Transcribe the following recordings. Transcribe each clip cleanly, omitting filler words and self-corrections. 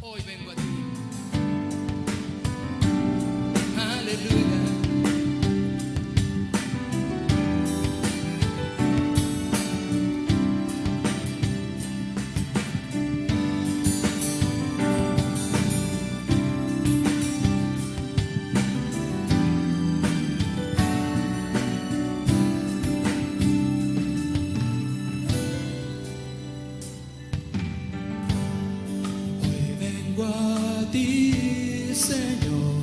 Hoy vengo a ti. Aleluya. Vengo a ti, Señor,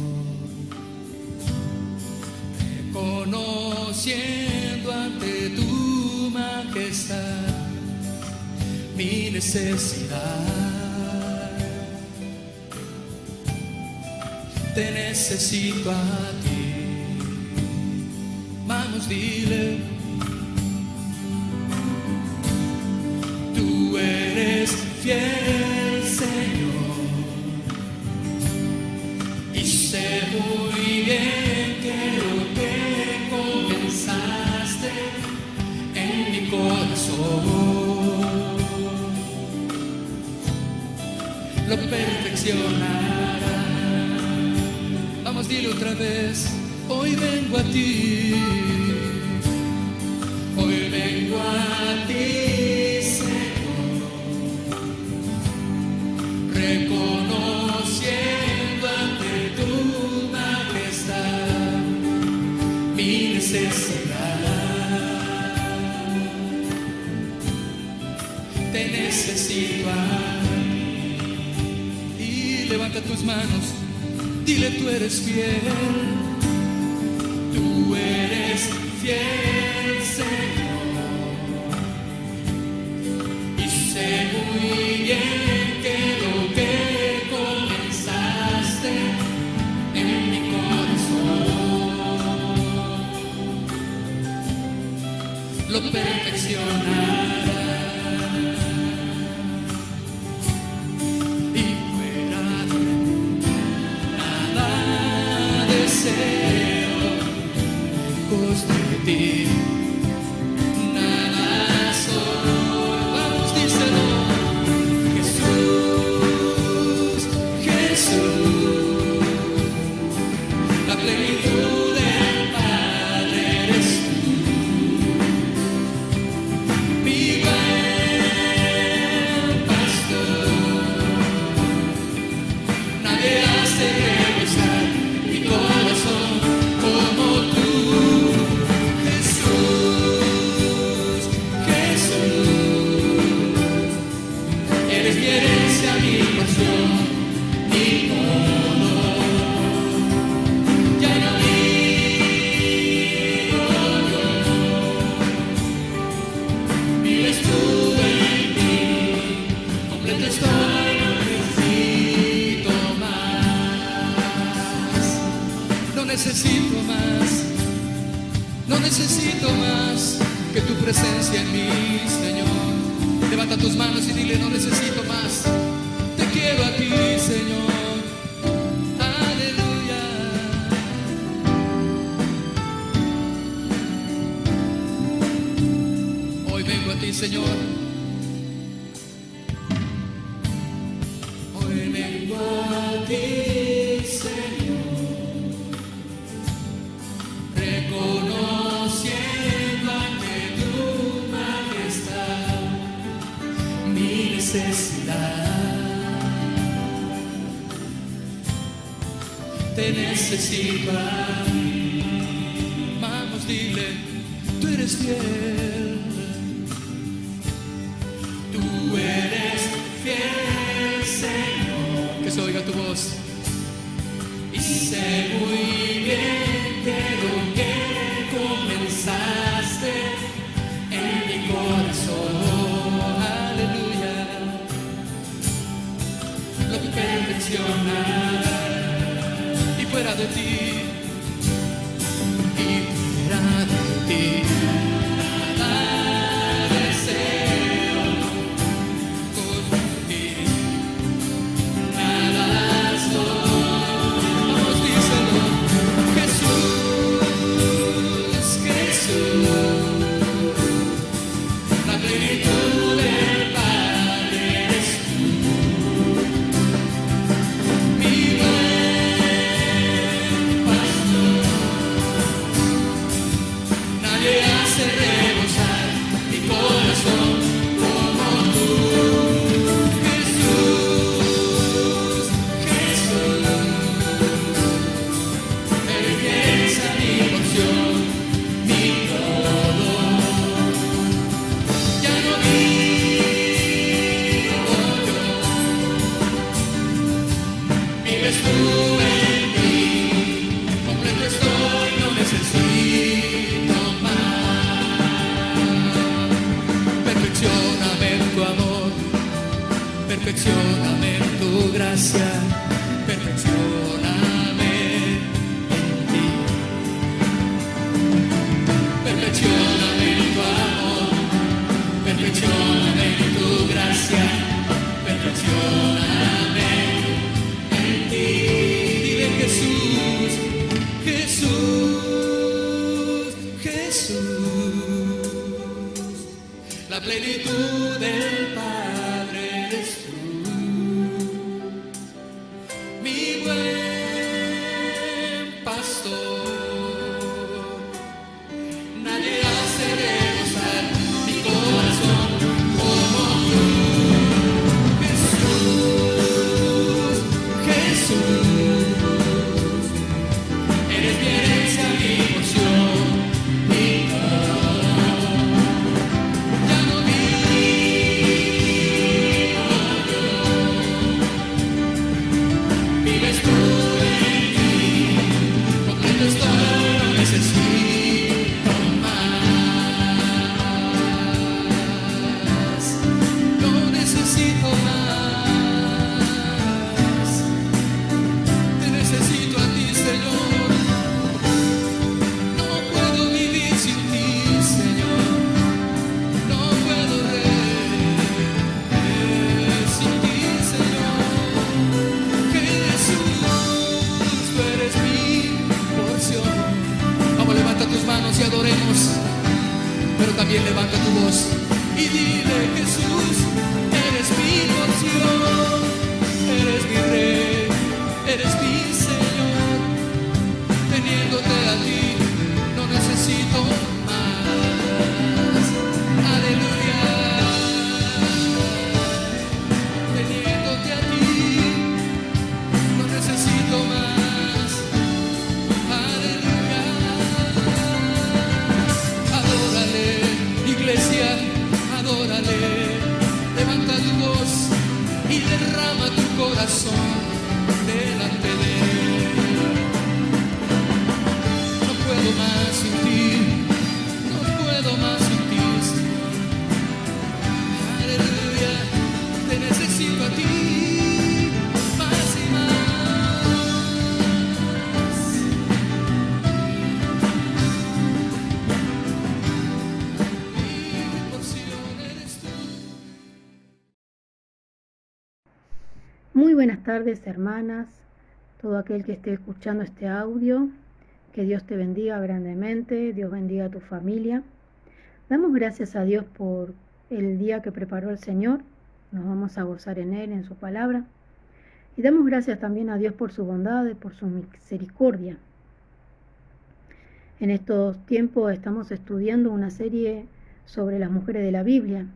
reconociendo ante tu majestad mi necesidad. Te necesito a ti. Vamos, dile. Tú eres fiel, Señor. Sé muy bien que lo que comenzaste en mi corazón lo perfeccionará. Vamos, dile otra vez. Hoy vengo a ti. Hoy vengo a ti, Señor, reconociendo ante tu majestad mi necesidad. Te necesito a mí. Y levanta tus manos. Dile, tú eres fiel. Tú eres fiel, Señor. Y sé muy bien que lo que comenzaste en mi corazón lo perfeccionará. Y fuera de nada deseo, lejos de ti nada soy. Vamos, díselo. Jesús, Jesús, la plenitud del Padre eres tú. Mi buen pastor, nadie hace regresar mi corazón como tú. Jesús, Jesús, eres mi herencia, mi porción, mi todo. Ya no vivo yo, vives tú en mí, completo estoy, no necesito más. No necesito más, no necesito más que tu presencia en mí, Señor. Levanta tus manos y dile, no necesito más. Te quiero a ti, Señor. Aleluya. Hoy vengo a ti, Señor. Hoy vengo a ti, Señor, reconociendo ante tu majestad mi necesidad. Te necesito a mí. Vamos, dile, tú eres fiel. Tú eres fiel, Señor. Que se oiga tu voz. Y sé muy bien que lo que comenzaste en mi corazón, aleluya, lo perfeccionará. Y fuera de ti, y fuera de ti, nada deseo, lejos de ti nada soy. Vamos, díselo. Jesús, Jesús, la plenitud del Padre eres tú. perfeccioname en tu amor, perfeccioname en tu gracia, perfeccioname en ti. Dile Jesús, Jesús, Jesús, la plenitud del Padre eres tú, mi buen pastor. Nadie hace regozar mi corazón como tú. Jesús, Jesús, eres mi herencia, mi porción, mi todo. Ya no vivo yo, vives tú en mí, completo estoy, no necesito más, no necesito más, te necesito a ti, Señor, no puedo vivir sin ti, Señor, no puedo sin ti, Señor. Jesús, tú eres mi porción. Vamos, levanta tus manos y adoremos, pero también levanta tu voz y dile: Jesús, eres mi porción, eres mi rey, eres mi Señor. Teniéndote a ti, no necesito más. Aleluya. Teniéndote a ti, no necesito más. Aleluya. Adórale, iglesia, adórale. Levanta tu voz y derrama tu corazón delante de él. No puedo más sin ti, no puedo más sin ti, Señor. Aleluya, te necesito a ti, más y más. Mi porción eres tú. Muy buenas tardes, hermanas, todo aquel que esté escuchando este audio, que Dios te bendiga grandemente, Dios bendiga a tu familia. Damos gracias a Dios por el día que preparó el Señor, nos vamos a gozar en Él, en su palabra, y damos gracias también a Dios por su bondad y por su misericordia. En estos tiempos estamos estudiando una serie sobre las mujeres de la Biblia,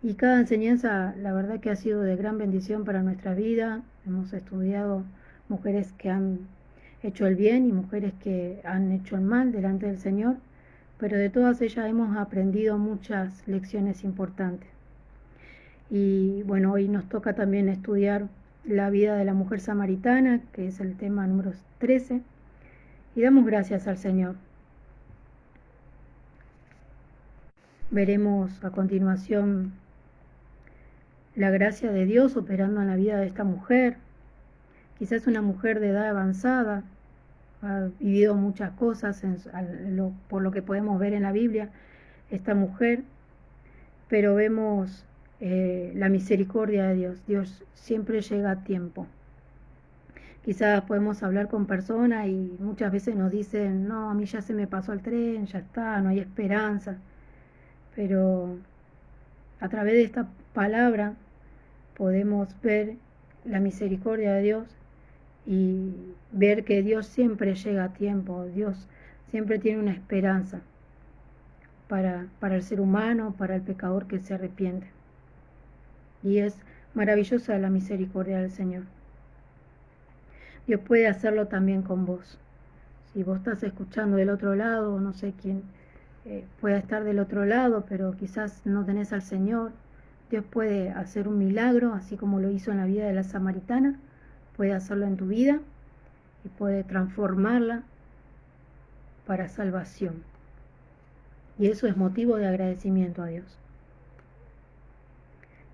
y cada enseñanza, la verdad que ha sido de gran bendición para nuestra vida. Hemos estudiado mujeres que han hecho el bien y mujeres que han hecho el mal delante del Señor, pero de todas ellas hemos aprendido muchas lecciones importantes. Y bueno, hoy nos toca también estudiar la vida de la mujer samaritana, que es el tema número 13, y damos gracias al Señor. Veremos a continuación la gracia de Dios operando en la vida de esta mujer. Quizás una mujer de edad avanzada, ha vivido muchas cosas por lo que podemos ver en la Biblia, esta mujer, pero vemos la misericordia de Dios. Dios siempre llega a tiempo. Quizás podemos hablar con personas y muchas veces nos dicen: no, a mí ya se me pasó el tren, ya está, no hay esperanza. Pero a través de esta palabra podemos ver la misericordia de Dios y ver que Dios siempre llega a tiempo. Dios siempre tiene una esperanza para el ser humano, para el pecador que se arrepiente. Y es maravillosa la misericordia del Señor. Dios puede hacerlo también con vos. Si vos estás escuchando del otro lado, no sé quién pueda estar del otro lado, pero quizás no tenés al Señor, Dios puede hacer un milagro, así como lo hizo en la vida de la samaritana, puede hacerlo en tu vida y puede transformarla para salvación. Y eso es motivo de agradecimiento a Dios.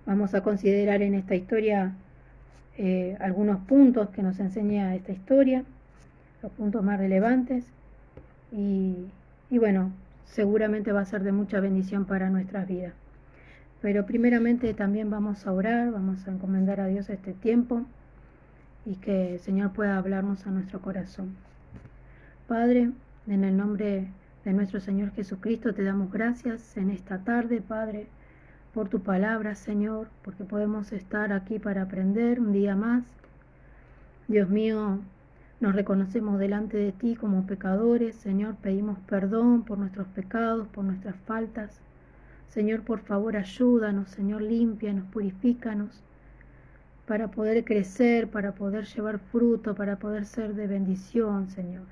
Vamos a considerar en esta historia algunos puntos que nos enseña esta historia, los puntos más relevantes. Y bueno, seguramente va a ser de mucha bendición para nuestras vidas. Pero primeramente también vamos a orar, vamos a encomendar a Dios este tiempo y que el Señor pueda hablarnos a nuestro corazón. Padre, en el nombre de nuestro Señor Jesucristo te damos gracias en esta tarde, Padre, por tu palabra, Señor, porque podemos estar aquí para aprender un día más. Dios mío, nos reconocemos delante de ti como pecadores, Señor, pedimos perdón por nuestros pecados, por nuestras faltas. Señor, por favor, ayúdanos, Señor, límpianos, purifícanos, para poder crecer, para poder llevar fruto, para poder ser de bendición, Señor.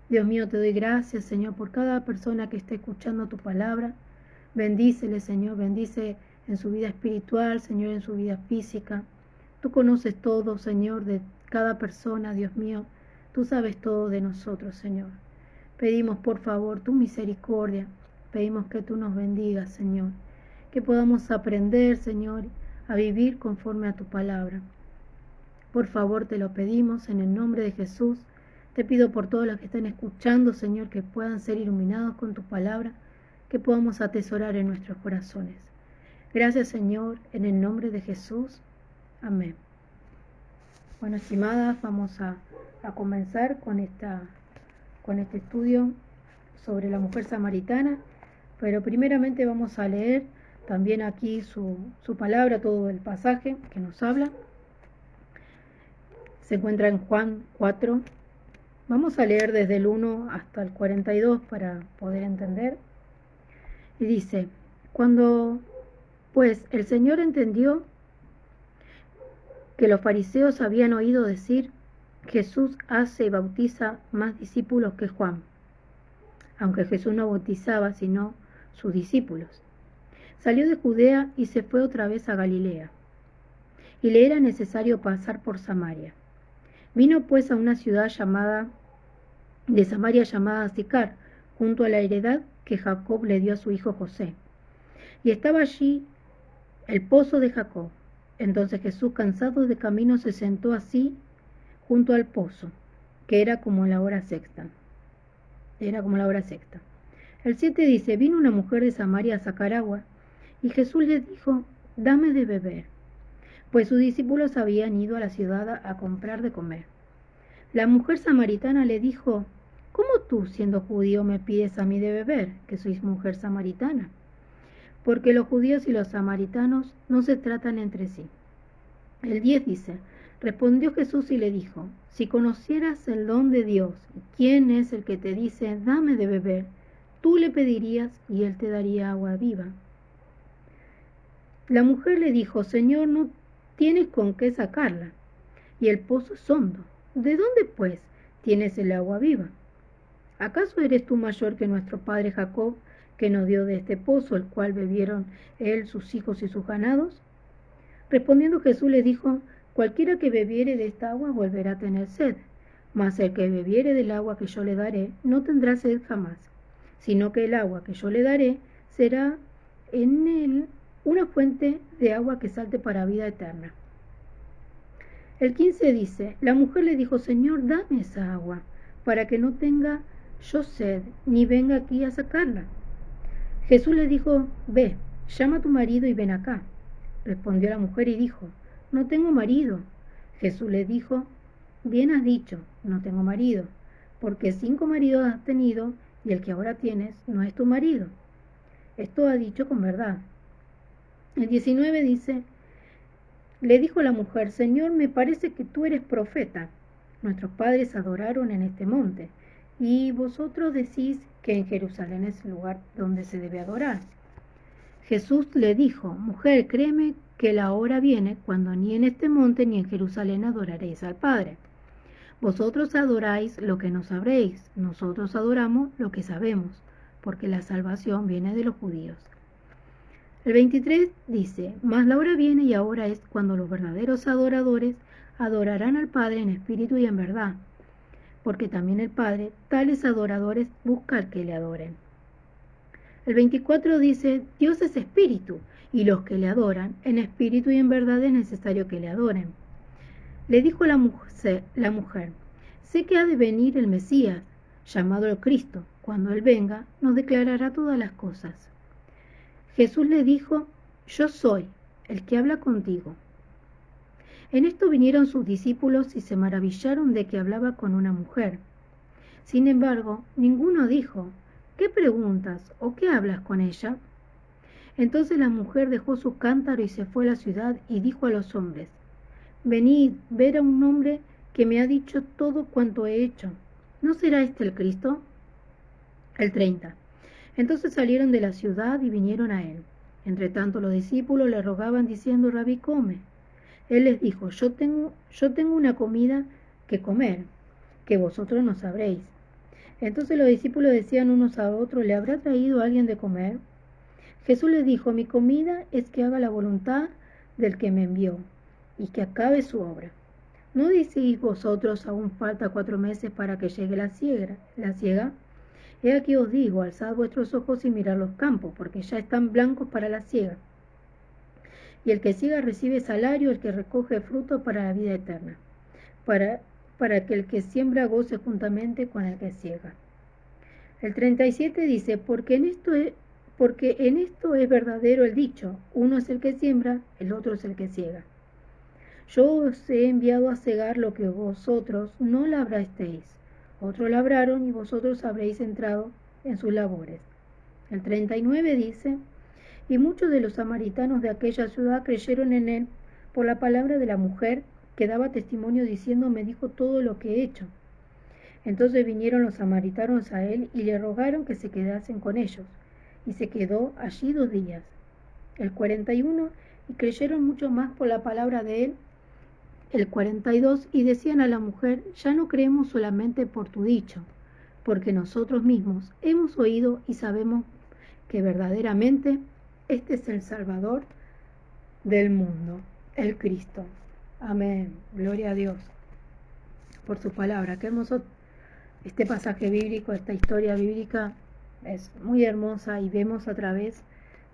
Dios mío, te doy gracias, Señor, por cada persona que esté escuchando tu palabra. Bendícele, Señor, bendice en su vida espiritual, Señor, en su vida física. Tú conoces todo, Señor, de cada persona, Dios mío. Tú sabes todo de nosotros, Señor. Pedimos, por favor, tu misericordia. Pedimos que tú nos bendigas, Señor. Que podamos aprender, Señor, a vivir conforme a tu palabra. Por favor, te lo pedimos en el nombre de Jesús. Te pido por todos los que están escuchando, Señor, que puedan ser iluminados con tu palabra, que podamos atesorar en nuestros corazones. Gracias, Señor, en el nombre de Jesús. Amén. Bueno, estimadas, vamos a comenzar con este estudio sobre la mujer samaritana, pero primeramente vamos a leer también aquí su palabra, todo el pasaje que nos habla. Se encuentra en Juan 4. Vamos a leer desde el 1 hasta el 42 para poder entender. Y dice, cuando pues el Señor entendió que los fariseos habían oído decir, Jesús hace y bautiza más discípulos que Juan, aunque Jesús no bautizaba sino sus discípulos. Salió de Judea y se fue otra vez a Galilea, y le era necesario pasar por Samaria. Vino pues a una ciudad de Samaria llamada Sicar, junto a la heredad que Jacob le dio a su hijo José. Y estaba allí el pozo de Jacob. Entonces Jesús, cansado de camino, se sentó así junto al pozo, que era como la hora sexta. El 7 dice, vino una mujer de Samaria a sacar agua, y Jesús le dijo, dame de beber, pues sus discípulos habían ido a la ciudad a comprar de comer. La mujer samaritana le dijo, ¿cómo tú, siendo judío, me pides a mí de beber, que sois mujer samaritana? Porque los judíos y los samaritanos no se tratan entre sí. El 10 dice, respondió Jesús y le dijo, si conocieras el don de Dios, quién es el que te dice, dame de beber, tú le pedirías y él te daría agua viva. La mujer le dijo, Señor, no tienes con qué sacarla, y el pozo es hondo. ¿De dónde, pues, tienes el agua viva? ¿Acaso eres tú mayor que nuestro padre Jacob, que nos dio de este pozo, el cual bebieron él, sus hijos y sus ganados? Respondiendo Jesús les dijo, cualquiera que bebiere de esta agua volverá a tener sed, mas el que bebiere del agua que yo le daré no tendrá sed jamás, sino que el agua que yo le daré será en él una fuente de agua que salte para vida eterna. El 15 dice, la mujer le dijo, Señor, dame esa agua, para que no tenga yo sed, ni venga aquí a sacarla. Jesús le dijo, ve, llama a tu marido y ven acá. Respondió la mujer y dijo, no tengo marido. Jesús le dijo, bien has dicho, no tengo marido, porque 5 maridos has tenido, y el que ahora tienes no es tu marido. Esto ha dicho con verdad. El 19 dice, le dijo la mujer, Señor, me parece que tú eres profeta. Nuestros padres adoraron en este monte, y vosotros decís que en Jerusalén es el lugar donde se debe adorar. Jesús le dijo, mujer, créeme que la hora viene cuando ni en este monte ni en Jerusalén adoraréis al Padre. Vosotros adoráis lo que no sabréis, nosotros adoramos lo que sabemos, porque la salvación viene de los judíos. El 23 dice, mas la hora viene y ahora es cuando los verdaderos adoradores adorarán al Padre en espíritu y en verdad, porque también el Padre, tales adoradores, busca al que le adoren. El 24 dice, Dios es espíritu, y los que le adoran, en espíritu y en verdad es necesario que le adoren. Le dijo la mujer, sé que ha de venir el Mesías, llamado el Cristo. Cuando Él venga, nos declarará todas las cosas. Jesús le dijo: Yo soy el que habla contigo. En esto vinieron sus discípulos y se maravillaron de que hablaba con una mujer. Sin embargo, ninguno dijo: ¿Qué preguntas o qué hablas con ella? Entonces la mujer dejó su cántaro y se fue a la ciudad y dijo a los hombres: Venid, ver a un hombre que me ha dicho todo cuanto he hecho. ¿No será este el Cristo? El 30. Entonces salieron de la ciudad y vinieron a él. Entre tanto los discípulos le rogaban diciendo: Rabí, come. Él les dijo: yo tengo una comida que comer, que vosotros no sabréis. Entonces los discípulos decían unos a otros: ¿le habrá traído alguien de comer? Jesús les dijo: mi comida es que haga la voluntad del que me envió y que acabe su obra. ¿No decís vosotros: aún falta 4 meses para que llegue la siega? He aquí os digo: alzad vuestros ojos y mirad los campos, porque ya están blancos para la siega. Y el que siega recibe salario, el que recoge fruto para la vida eterna, para que el que siembra goce juntamente con el que siega. El 37 dice: porque en esto es verdadero el dicho: uno es el que siembra, el otro es el que siega. Yo os he enviado a segar lo que vosotros no labrasteis. Otros labraron y vosotros habréis entrado en sus labores. El 39 dice: y muchos de los samaritanos de aquella ciudad creyeron en él por la palabra de la mujer, que daba testimonio diciendo: me dijo todo lo que he hecho. Entonces vinieron los samaritanos a él y le rogaron que se quedasen con ellos, y se quedó allí 2 días. El 41, y creyeron mucho más por la palabra de él. El 42, y decían a la mujer: ya no creemos solamente por tu dicho, porque nosotros mismos hemos oído y sabemos que verdaderamente este es el Salvador del mundo, el Cristo. Amén. Gloria a Dios por su palabra. Qué hermoso este pasaje bíblico, esta historia bíblica es muy hermosa, y vemos a través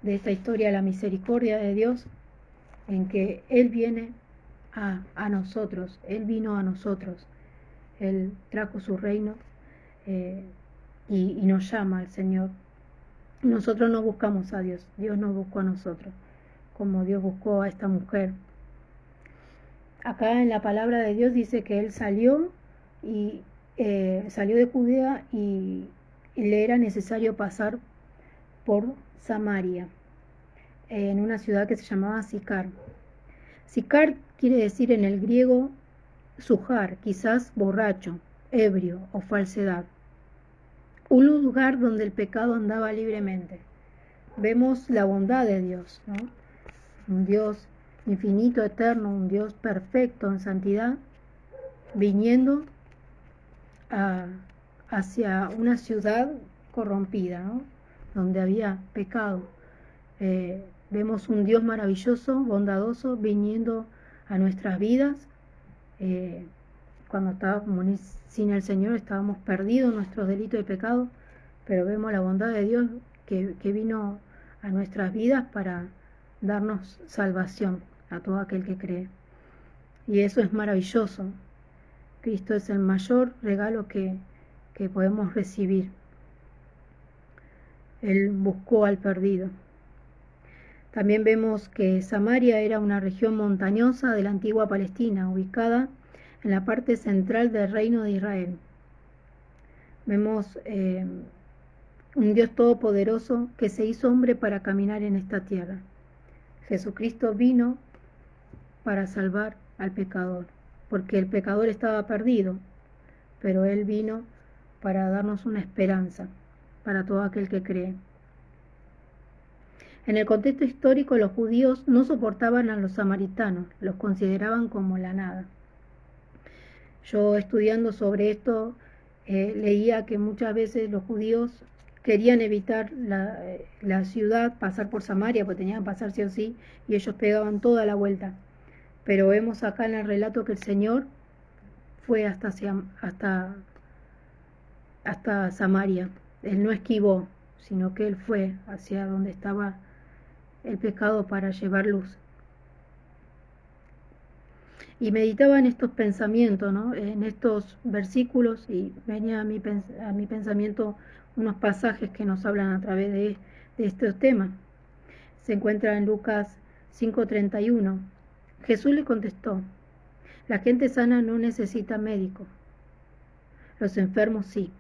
de esta historia la misericordia de Dios, en que Él viene a nosotros, Él vino a nosotros, Él trajo su reino y nos llama al Señor. Nosotros no buscamos a Dios, Dios nos buscó a nosotros, como Dios buscó a esta mujer. Acá en la palabra de Dios dice que Él salió de Judea y le era necesario pasar por Samaria, en una ciudad que se llamaba Sicar. Sicar quiere decir en el griego sujar, quizás borracho, ebrio o falsedad. Un lugar donde el pecado andaba libremente. Vemos la bondad de Dios, ¿no? Un Dios infinito, eterno, un Dios perfecto en santidad, viniendo hacia una ciudad corrompida, ¿no? Donde había pecado. Vemos un Dios maravilloso, bondadoso, viniendo a nuestras vidas. Cuando estábamos sin el Señor, estábamos perdidos en nuestros delitos y pecados, pero vemos la bondad de Dios que vino a nuestras vidas para darnos salvación a todo aquel que cree. Y eso es maravilloso. Cristo es el mayor regalo que podemos recibir. Él buscó al perdido. También vemos que Samaria era una región montañosa de la antigua Palestina, ubicada en la parte central del reino de Israel. Vemos un Dios todopoderoso que se hizo hombre para caminar en esta tierra. Jesucristo vino para salvar al pecador, porque el pecador estaba perdido, pero Él vino para darnos una esperanza para todo aquel que cree. En el contexto histórico, los judíos no soportaban a los samaritanos, los consideraban como la nada. Yo, estudiando sobre esto, leía que muchas veces los judíos querían evitar la ciudad, pasar por Samaria, porque tenían que pasar sí o sí, y ellos pegaban toda la vuelta. Pero vemos acá en el relato que el Señor fue hasta Samaria. Él no esquivó, sino que Él fue hacia donde estaba el pecado para llevar luz. Y meditaba en estos pensamientos, ¿no? En estos versículos, y venía a mi pensamiento unos pasajes que nos hablan a través de estos temas. Se encuentra en Lucas 5:31. Jesús le contestó: la gente sana no necesita médico, los enfermos sí.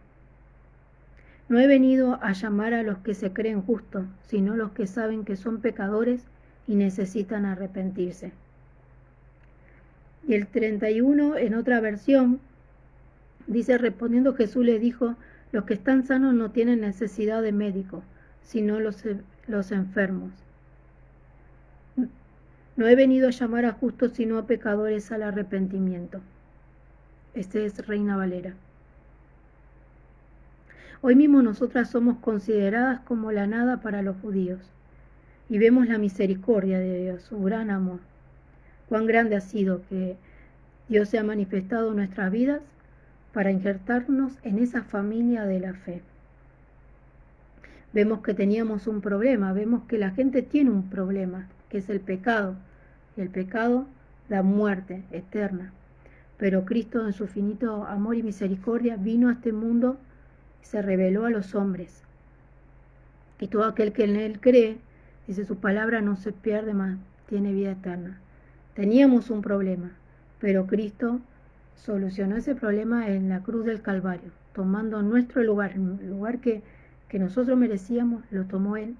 No he venido a llamar a los que se creen justos, sino a los que saben que son pecadores y necesitan arrepentirse. Y el 31, en otra versión, dice: respondiendo Jesús le dijo: los que están sanos no tienen necesidad de médico, sino los enfermos. No he venido a llamar a justos, sino a pecadores al arrepentimiento. Este es Reina Valera. Hoy mismo nosotras somos consideradas como la nada para los judíos, y vemos la misericordia de Dios, su gran amor. Cuán grande ha sido que Dios se ha manifestado en nuestras vidas para injertarnos en esa familia de la fe. Vemos que teníamos un problema, vemos que la gente tiene un problema, que es el pecado, y el pecado da muerte eterna. Pero Cristo, en su finito amor y misericordia, vino a este mundo y se reveló a los hombres. Y todo aquel que en Él cree, dice, su palabra no se pierde más, tiene vida eterna. Teníamos un problema, pero Cristo solucionó ese problema en la cruz del Calvario, tomando nuestro lugar, el lugar que nosotros merecíamos, lo tomó Él.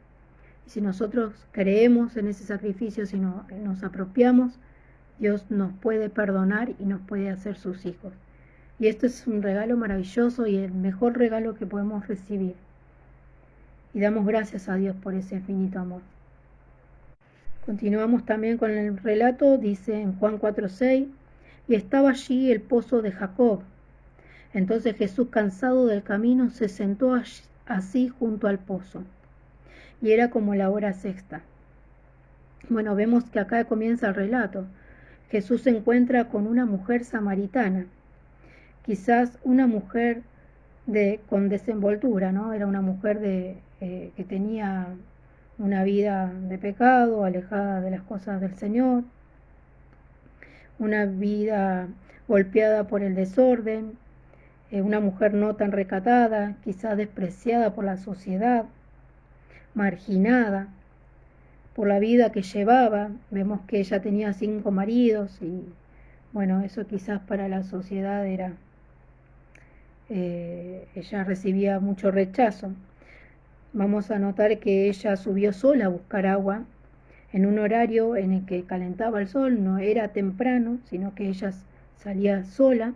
Y si nosotros creemos en ese sacrificio, si nos apropiamos, Dios nos puede perdonar y nos puede hacer sus hijos. Y esto es un regalo maravilloso y el mejor regalo que podemos recibir. Y damos gracias a Dios por ese infinito amor. Continuamos también con el relato, dice en Juan 4:6, y estaba allí el pozo de Jacob. Entonces Jesús, cansado del camino, se sentó así junto al pozo. Y era como la hora sexta. Bueno, vemos que acá comienza el relato. Jesús se encuentra con una mujer samaritana, quizás una mujer con desenvoltura, ¿no? Era una mujer que tenía una vida de pecado, alejada de las cosas del Señor, una vida golpeada por el desorden, una mujer no tan recatada, quizás despreciada por la sociedad, marginada por la vida que llevaba. Vemos que ella tenía 5 maridos y bueno, eso quizás para la sociedad era, ella recibía mucho rechazo. Vamos a notar que ella subió sola a buscar agua en un horario en el que calentaba el sol, no era temprano, sino que ella salía sola.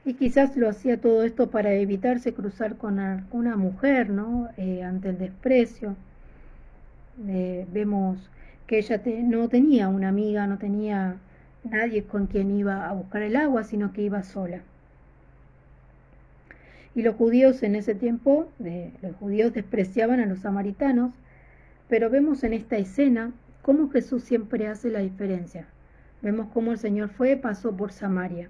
Y quizás lo hacía todo esto para evitarse cruzar con alguna mujer, ¿no? Ante el desprecio. Vemos que ella no tenía una amiga, no tenía nadie con quien iba a buscar el agua, sino que iba sola. Y los judíos en ese tiempo, los judíos despreciaban a los samaritanos, pero vemos en esta escena cómo Jesús siempre hace la diferencia. Vemos cómo el Señor pasó por Samaria.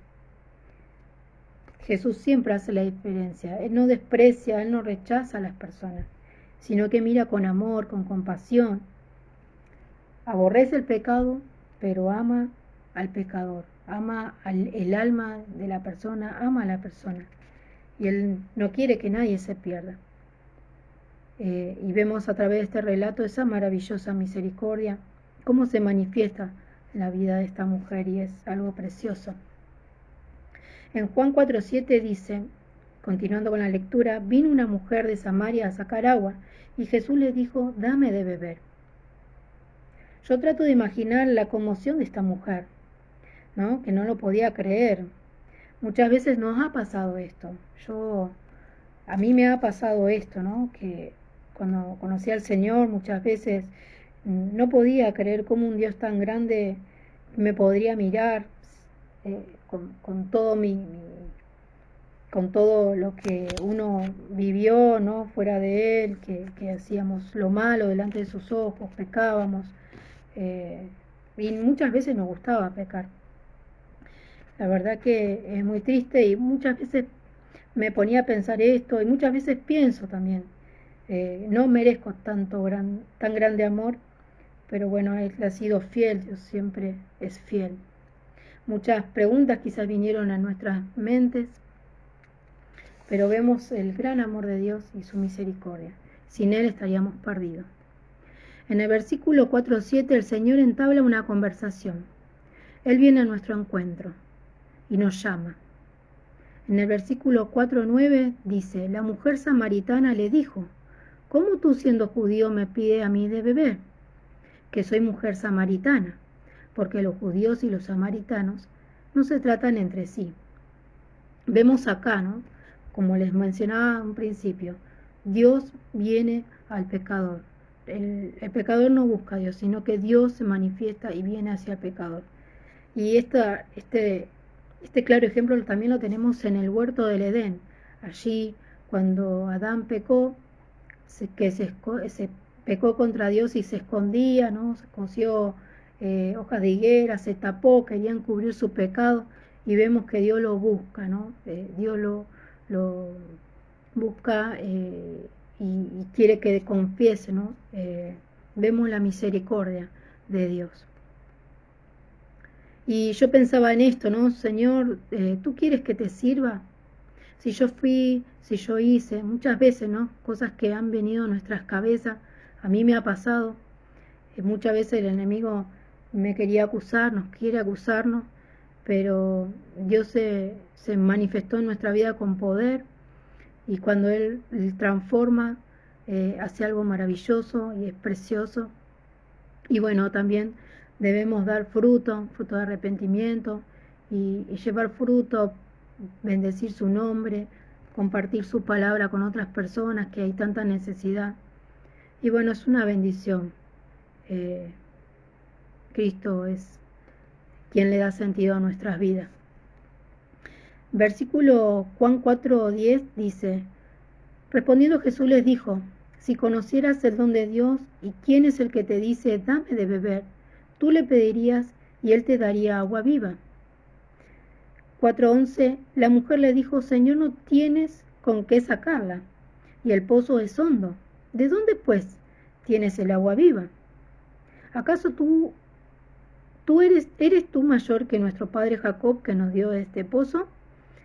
Jesús siempre hace la diferencia. Él no desprecia, Él no rechaza a las personas, sino que mira con amor, con compasión. Aborrece el pecado, pero ama al pecador, ama el alma de la persona, ama a la persona. Y Él no quiere que nadie se pierda. Y vemos a través de este relato esa maravillosa misericordia, cómo se manifiesta en la vida de esta mujer, y es algo precioso. En Juan 4:7 dice, continuando con la lectura, vino una mujer de Samaria a sacar agua, y Jesús le dijo, dame de beber. Yo trato de imaginar la conmoción de esta mujer, ¿no? Que no lo podía creer. Muchas veces nos ha pasado esto. A mí me ha pasado esto, ¿no? Que cuando conocí al Señor muchas veces no podía creer cómo un Dios tan grande me podría mirar con todo con todo lo que uno vivió, ¿no? Fuera de Él, que hacíamos lo malo delante de sus ojos, pecábamos, y muchas veces nos gustaba pecar. La verdad que es muy triste, y muchas veces me ponía a pensar esto, y muchas veces pienso también, no merezco tan grande amor pero bueno, Él ha sido fiel, Dios siempre es fiel. Muchas preguntas quizás vinieron a nuestras mentes, pero vemos el gran amor de Dios y su misericordia. Sin Él estaríamos perdidos. En el versículo 4:7 el Señor entabla una conversación. Él viene a nuestro encuentro y nos llama. En el versículo 4:9 dice, la mujer samaritana le dijo, ¿cómo tú siendo judío me pide a mí de beber? Que soy mujer samaritana, porque los judíos y los samaritanos no se tratan entre sí. Vemos acá, ¿no? Como les mencionaba en un principio, Dios viene al pecador. El pecador no busca a Dios, sino que Dios se manifiesta y viene hacia el pecador. Y este claro ejemplo también lo tenemos en el huerto del Edén. Allí, cuando Adán pecó, se pecó contra Dios y se escondía, ¿no? Se cosió hojas de higuera, se tapó, querían cubrir su pecado, y vemos que Dios lo busca, ¿no? Dios lo busca y quiere que confiese, ¿no? Vemos la misericordia de Dios. Y yo pensaba en esto, ¿no? Señor, ¿tú quieres que te sirva? Si yo fui, si yo hice, muchas veces, ¿no? Cosas que han venido a nuestras cabezas, a mí me ha pasado. Muchas veces el enemigo me quería acusar, nos quiere acusarnos, pero Dios se manifestó en nuestra vida con poder, y cuando Él transforma, hace algo maravilloso y es precioso. Y bueno, también debemos dar fruto de arrepentimiento y llevar fruto, bendecir su nombre, compartir su palabra con otras personas que hay tanta necesidad. Y bueno, es una bendición. Cristo es quien le da sentido a nuestras vidas. Versículo Juan 4:10 dice, respondiendo Jesús les dijo, si conocieras el don de Dios y quién es el que te dice, dame de beber, tú le pedirías y él te daría agua viva. 4:11, la mujer le dijo, Señor, no tienes con qué sacarla, y el pozo es hondo. ¿De dónde, pues, tienes el agua viva? ¿Acaso tú eres tú mayor que nuestro padre Jacob, que nos dio este pozo,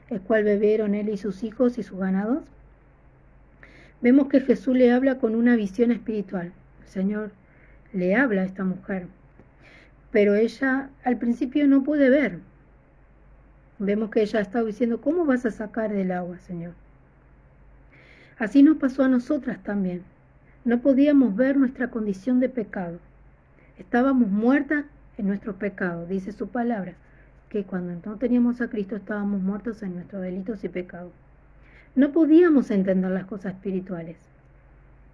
el cual bebieron él y sus hijos y sus ganados? Vemos que Jesús le habla con una visión espiritual. El Señor le habla a esta mujer, pero ella al principio no puede ver. Vemos que ella estaba diciendo, ¿cómo vas a sacar del agua, Señor? Así nos pasó a nosotras también. No podíamos ver nuestra condición de pecado. Estábamos muertas en nuestro pecado, dice su palabra, que cuando no teníamos a Cristo estábamos muertos en nuestros delitos y pecados. No podíamos entender las cosas espirituales,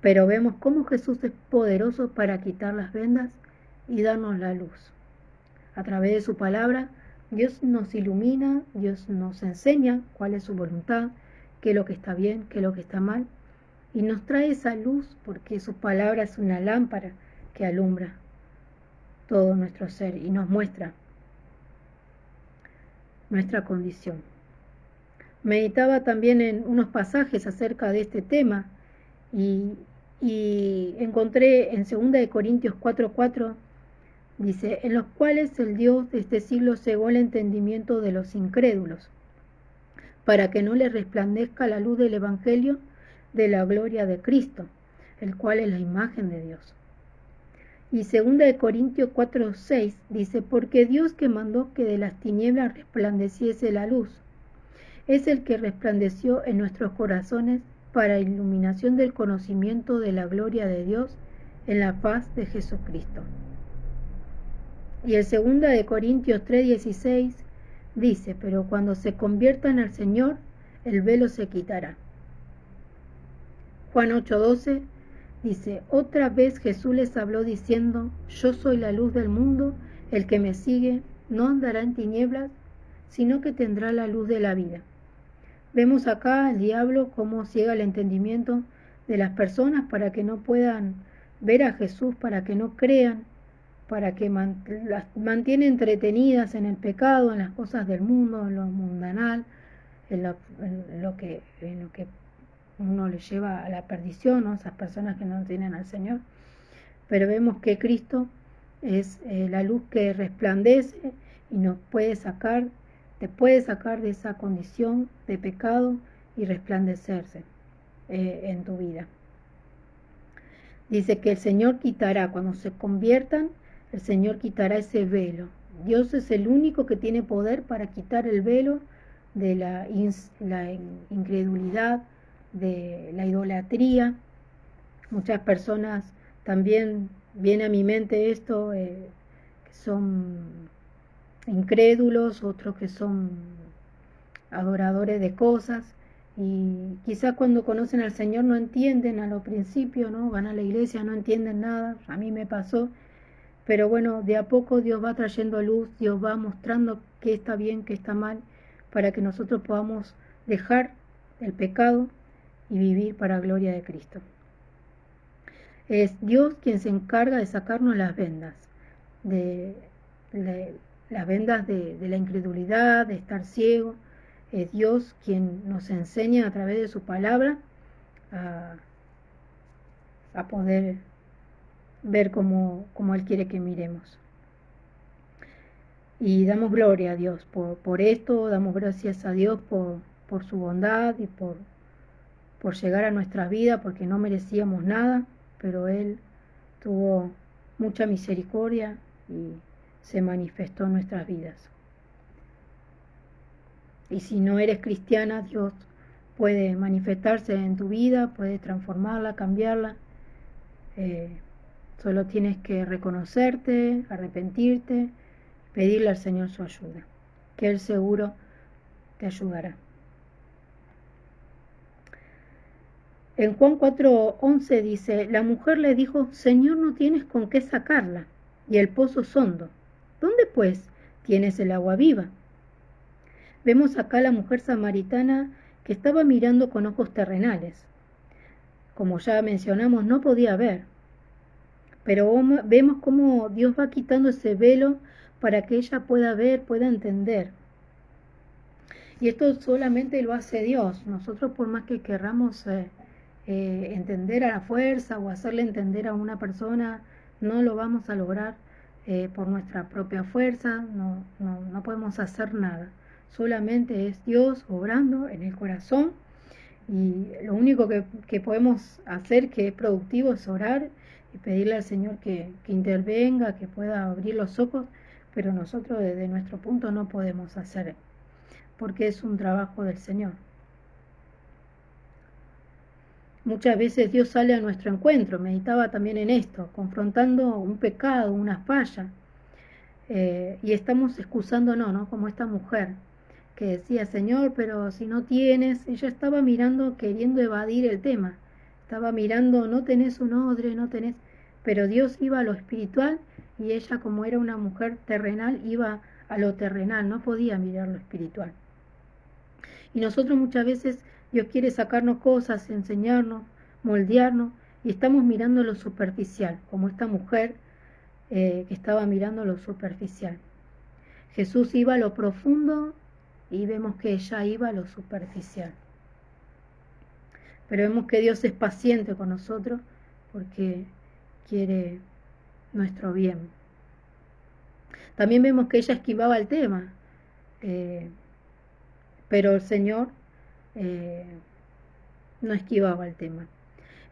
pero vemos cómo Jesús es poderoso para quitar las vendas y darnos la luz. A través de su palabra, Dios nos ilumina, Dios nos enseña cuál es su voluntad, qué es lo que está bien, qué es lo que está mal, y nos trae esa luz porque su palabra es una lámpara que alumbra todo nuestro ser y nos muestra nuestra condición. Meditaba también en unos pasajes acerca de este tema y encontré en 2 Corintios 4:4, dice, en los cuales el Dios de este siglo cegó el entendimiento de los incrédulos, para que no les resplandezca la luz del Evangelio de la gloria de Cristo, el cual es la imagen de Dios. Y 2 Corintios 4:6 dice, porque Dios que mandó que de las tinieblas resplandeciese la luz, es el que resplandeció en nuestros corazones para iluminación del conocimiento de la gloria de Dios en la faz de Jesucristo. Y el 2 Corintios 3:16 dice, pero cuando se conviertan al Señor, el velo se quitará. Juan 8:12 dice, otra vez Jesús les habló diciendo, yo soy la luz del mundo, el que me sigue no andará en tinieblas, sino que tendrá la luz de la vida. Vemos acá el diablo cómo ciega el entendimiento de las personas para que no puedan ver a Jesús, para que no crean, para que las mantiene entretenidas en el pecado, en las cosas del mundo, en lo mundanal, en lo que uno le lleva a la perdición, ¿no? Esas personas que no tienen al Señor. pero vemos que Cristo es la luz que resplandece y nos puede sacar, te puede sacar de esa condición de pecado y resplandecerse en tu vida. Dice que el Señor quitará, cuando se conviertan, el Señor quitará ese velo. Dios es el único que tiene poder para quitar el velo de la incredulidad, de la idolatría. Muchas personas también, viene a mi mente esto, que son incrédulos, otros que son adoradores de cosas, y quizás cuando conocen al Señor no entienden a lo principio, ¿no? Van a la iglesia, no entienden nada, a mí me pasó, pero bueno, de a poco Dios va trayendo luz, Dios va mostrando qué está bien, qué está mal, para que nosotros podamos dejar el pecado y vivir para la gloria de Cristo. Es Dios quien se encarga de sacarnos las vendas, las vendas de la incredulidad, de estar ciego. Es Dios quien nos enseña a través de su palabra a poder ver como Él quiere que miremos. Y damos gloria a Dios por esto, damos gracias a Dios por su bondad y por llegar a nuestra vida, porque no merecíamos nada, pero Él tuvo mucha misericordia y se manifestó en nuestras vidas. Y si no eres cristiana, Dios puede manifestarse en tu vida, puede transformarla, cambiarla. Solo tienes que reconocerte, arrepentirte, pedirle al Señor su ayuda, que Él seguro te ayudará. En Juan 4:11 dice, la mujer le dijo, Señor, no tienes con qué sacarla, y el pozo es hondo. ¿Dónde pues tienes el agua viva? Vemos acá a la mujer samaritana que estaba mirando con ojos terrenales. Como ya mencionamos, no podía ver. Pero vemos cómo Dios va quitando ese velo para que ella pueda ver, pueda entender. Y esto solamente lo hace Dios. Nosotros, por más que querramos entender a la fuerza o hacerle entender a una persona, no lo vamos a lograr por nuestra propia fuerza, no podemos hacer nada. Solamente es Dios obrando en el corazón, y lo único que podemos hacer, que es productivo, es orar y pedirle al Señor que intervenga, que pueda abrir los ojos, pero nosotros desde nuestro punto no podemos hacer, porque es un trabajo del Señor. Muchas veces Dios sale a nuestro encuentro, meditaba también en esto, confrontando un pecado, una falla, y estamos excusándonos, ¿no? Como esta mujer que decía, Señor, pero si no tienes, ella estaba mirando, queriendo evadir el tema, estaba mirando, no tenés un odre, no tenés, pero Dios iba a lo espiritual y ella, como era una mujer terrenal, iba a lo terrenal, no podía mirar lo espiritual. Y nosotros muchas veces Dios quiere sacarnos cosas, enseñarnos, moldearnos, y estamos mirando lo superficial, como esta mujer que estaba mirando lo superficial. Jesús iba a lo profundo y vemos que ella iba a lo superficial. Pero vemos que Dios es paciente con nosotros porque quiere nuestro bien. También vemos que ella esquivaba el tema, pero el Señor no esquivaba el tema.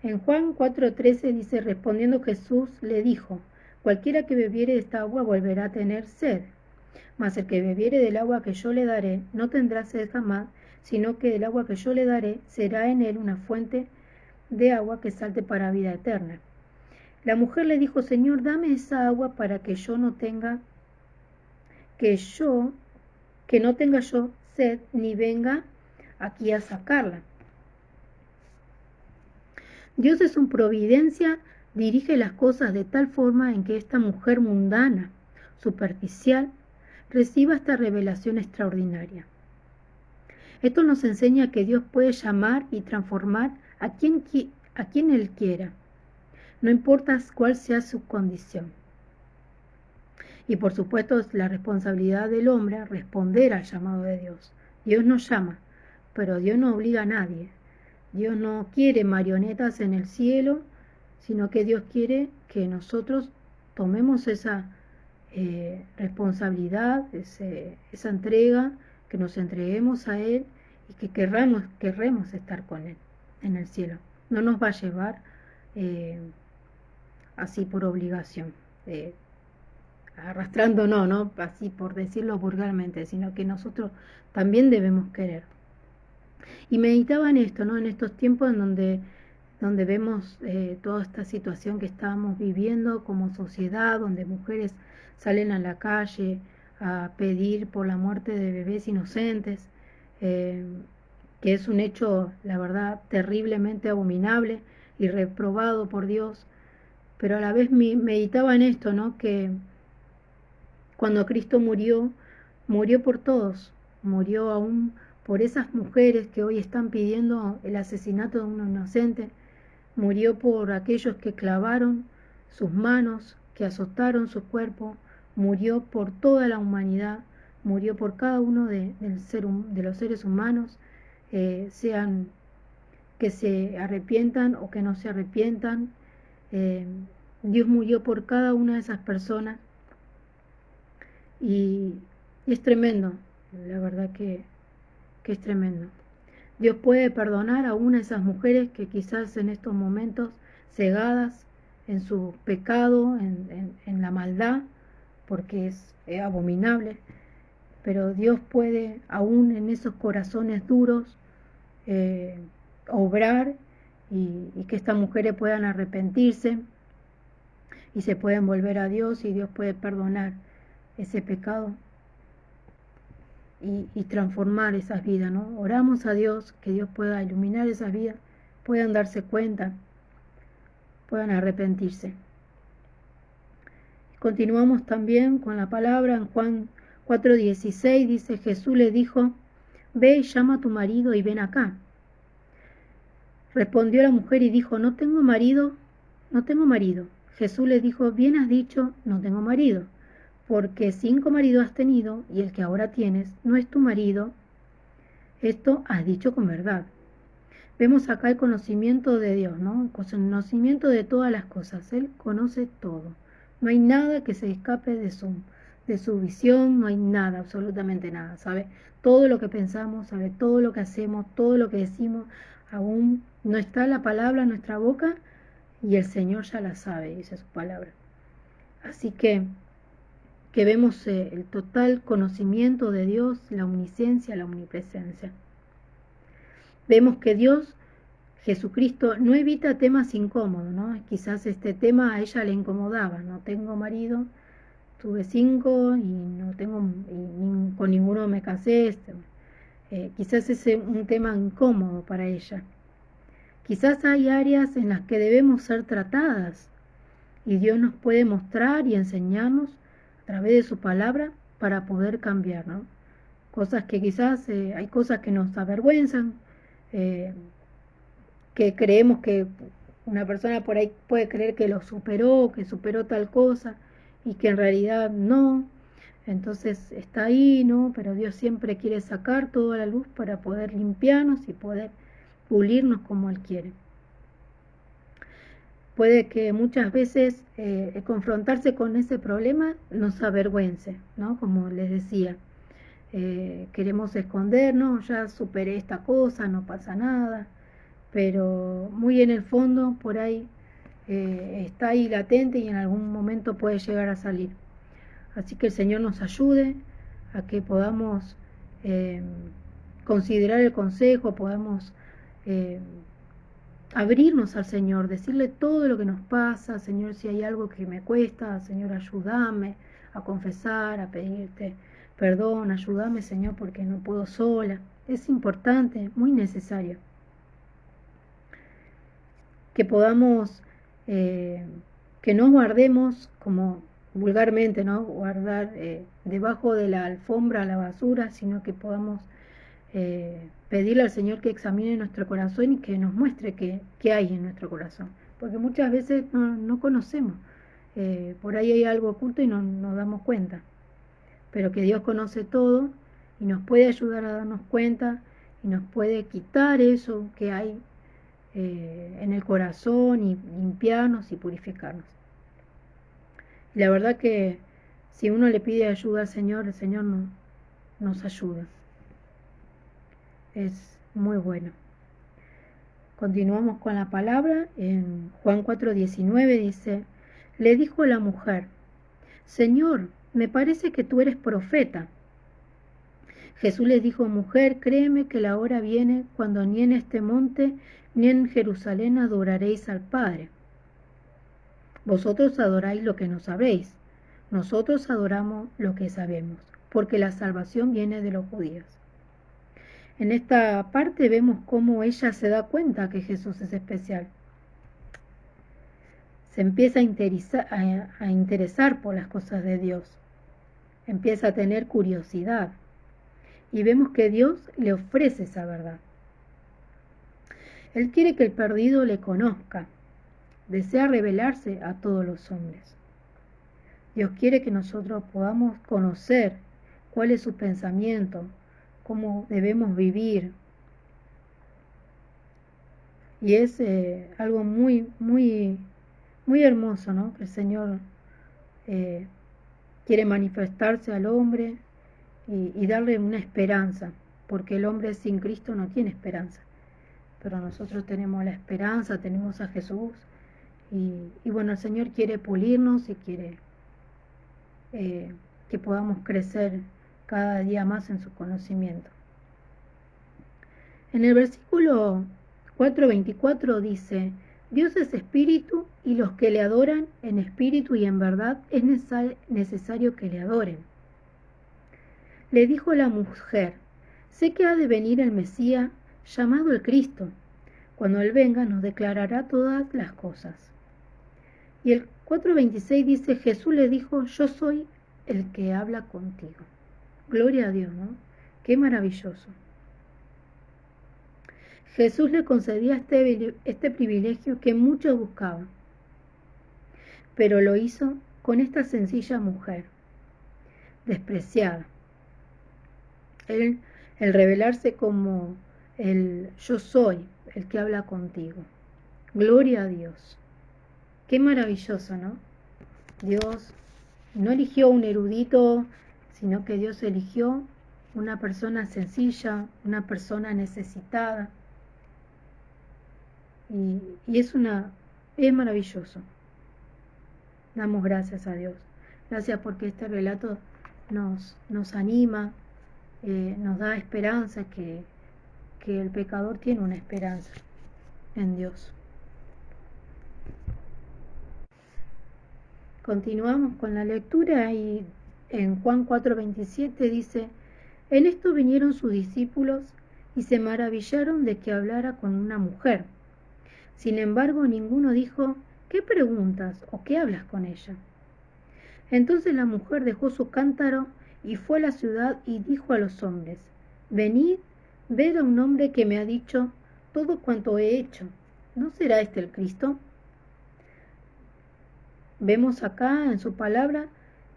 En Juan 4:13 dice, respondiendo Jesús le dijo, cualquiera que bebiere de esta agua volverá a tener sed. Mas el que bebiere del agua que yo le daré no tendrá sed jamás, sino que del agua que yo le daré será en él una fuente de agua que salte para vida eterna. La mujer le dijo, Señor, dame esa agua para que yo no tenga, que no tenga yo sed, ni venga aquí a sacarla. Dios en su providencia dirige las cosas de tal forma en que esta mujer mundana, superficial, reciba esta revelación extraordinaria. Esto nos enseña que Dios puede llamar y transformar a quien Él quiera, no importa cuál sea su condición. Y por supuesto es la responsabilidad del hombre responder al llamado de Dios. Dios nos llama, pero Dios no obliga a nadie. Dios no quiere marionetas en el cielo, sino que Dios quiere que nosotros tomemos esa responsabilidad, esa entrega, que nos entreguemos a Él y que querremos estar con Él en el cielo. No nos va a llevar así por obligación, arrastrando no, así por decirlo vulgarmente, sino que nosotros también debemos querer. Y meditaba en esto, ¿no? En estos tiempos en donde vemos toda esta situación que estábamos viviendo como sociedad, donde mujeres salen a la calle a pedir por la muerte de bebés inocentes, que es un hecho, la verdad, terriblemente abominable y reprobado por Dios. Pero a la vez meditaba en esto, ¿no? Que cuando Cristo murió, murió por todos, murió aún por esas mujeres que hoy están pidiendo el asesinato de un inocente, murió por aquellos que clavaron sus manos, que azotaron su cuerpo, murió por toda la humanidad, murió por cada uno de los seres humanos, sean que se arrepientan o que no se arrepientan. Dios murió por cada una de esas personas y es tremendo, la verdad que es tremendo. Dios puede perdonar a una de esas mujeres que quizás en estos momentos, cegadas en su pecado, en la maldad, porque es abominable, pero Dios puede, aún en esos corazones duros, obrar y que estas mujeres puedan arrepentirse y se pueden volver a Dios y Dios puede perdonar ese pecado y transformar esas vidas, ¿no? Oramos a Dios que Dios pueda iluminar esas vidas, puedan darse cuenta, puedan arrepentirse. Continuamos también con la palabra en Juan 4:16, dice: Jesús le dijo: ve y llama a tu marido y ven acá. Respondió la mujer y dijo: no tengo marido. Jesús le dijo: bien has dicho, no tengo marido, porque 5 maridos has tenido y el que ahora tienes no es tu marido. Esto has dicho con verdad. Vemos acá el conocimiento de Dios, ¿no? El conocimiento de todas las cosas. Él conoce todo. No hay nada que se escape de su visión, no hay nada, absolutamente nada. Sabe todo lo que pensamos, sabe todo lo que hacemos, todo lo que decimos. Aún no está la palabra en nuestra boca y el Señor ya la sabe, dice su palabra. Así que vemos el total conocimiento de Dios, la omnisciencia, la omnipresencia. Vemos que Dios, Jesucristo, no evita temas incómodos, ¿no? Quizás este tema a ella le incomodaba: no tengo marido, tuve 5 y no tengo, con ninguno me casé. Quizás es un tema incómodo para ella. Quizás hay áreas en las que debemos ser tratadas y Dios nos puede mostrar y enseñarnos a través de su palabra para poder cambiar, ¿no? Cosas que quizás hay cosas que nos avergüenzan, que creemos que una persona por ahí puede creer que lo superó, que superó tal cosa y que en realidad no. Entonces está ahí, ¿no? Pero Dios siempre quiere sacar todo a la luz para poder limpiarnos y poder pulirnos como Él quiere. Puede que muchas veces confrontarse con ese problema nos avergüence, ¿no? Como les decía, queremos escondernos, ya superé esta cosa, no pasa nada, pero muy en el fondo por ahí está ahí latente y en algún momento puede llegar a salir. Así que el Señor nos ayude a que podamos considerar el consejo, podamos abrirnos al Señor, decirle todo lo que nos pasa: Señor, si hay algo que me cuesta, Señor, ayúdame a confesar, a pedirte perdón, ayúdame, Señor, porque no puedo sola. Es importante, muy necesario que podamos, que no guardemos, como vulgarmente, ¿no? Guardar debajo de la alfombra la basura, sino que podamos pedirle al Señor que examine nuestro corazón y que nos muestre qué hay en nuestro corazón, porque muchas veces no conocemos, por ahí hay algo oculto y no nos damos cuenta, pero que Dios conoce todo y nos puede ayudar a darnos cuenta y nos puede quitar eso que hay en el corazón y limpiarnos y purificarnos. Y la verdad que si uno le pide ayuda al Señor, el Señor nos ayuda. Es muy bueno. Continuamos con la palabra. En Juan 4:19 dice: le dijo la mujer: Señor, me parece que tú eres profeta. Jesús les dijo: mujer, créeme que la hora viene cuando ni en este monte ni en Jerusalén adoraréis al Padre. Vosotros adoráis lo que no sabéis, nosotros adoramos lo que sabemos, porque la salvación viene de los judíos. En esta parte vemos cómo ella se da cuenta que Jesús es especial. Se empieza a interesar por las cosas de Dios. Empieza a tener curiosidad. Y vemos que Dios le ofrece esa verdad. Él quiere que el perdido le conozca. Desea revelarse a todos los hombres. Dios quiere que nosotros podamos conocer cuál es su pensamiento, cómo debemos vivir. Y es algo muy, muy, muy hermoso, ¿no? Que el Señor quiere manifestarse al hombre y darle una esperanza, porque el hombre sin Cristo no tiene esperanza. Pero nosotros tenemos la esperanza, tenemos a Jesús. Y bueno, el Señor quiere pulirnos y quiere que podamos crecer cada día más en su conocimiento. En el versículo 4:24 dice: Dios es espíritu y los que le adoran en espíritu y en verdad es necesario que le adoren. Le dijo la mujer: sé que ha de venir el Mesías, llamado el Cristo. Cuando Él venga nos declarará todas las cosas. Y el 4:26 dice: Jesús le dijo: yo soy el que habla contigo. Gloria a Dios, ¿no? Qué maravilloso. Jesús le concedía este privilegio que muchos buscaban, pero lo hizo con esta sencilla mujer, despreciada. El revelarse como el yo soy, el que habla contigo. Gloria a Dios. Qué maravilloso, ¿no? Dios no eligió un erudito, sino que Dios eligió una persona sencilla, una persona necesitada. Y es maravilloso. Damos gracias a Dios. Gracias porque este relato nos anima, nos da esperanza, que el pecador tiene una esperanza en Dios. Continuamos con la lectura y en Juan 4:27 dice: en esto vinieron sus discípulos y se maravillaron de que hablara con una mujer. Sin embargo, ninguno dijo: ¿qué preguntas o qué hablas con ella? Entonces la mujer dejó su cántaro y fue a la ciudad y dijo a los hombres: venid, ved a un hombre que me ha dicho todo cuanto he hecho. ¿No será este el Cristo? Vemos acá en su palabra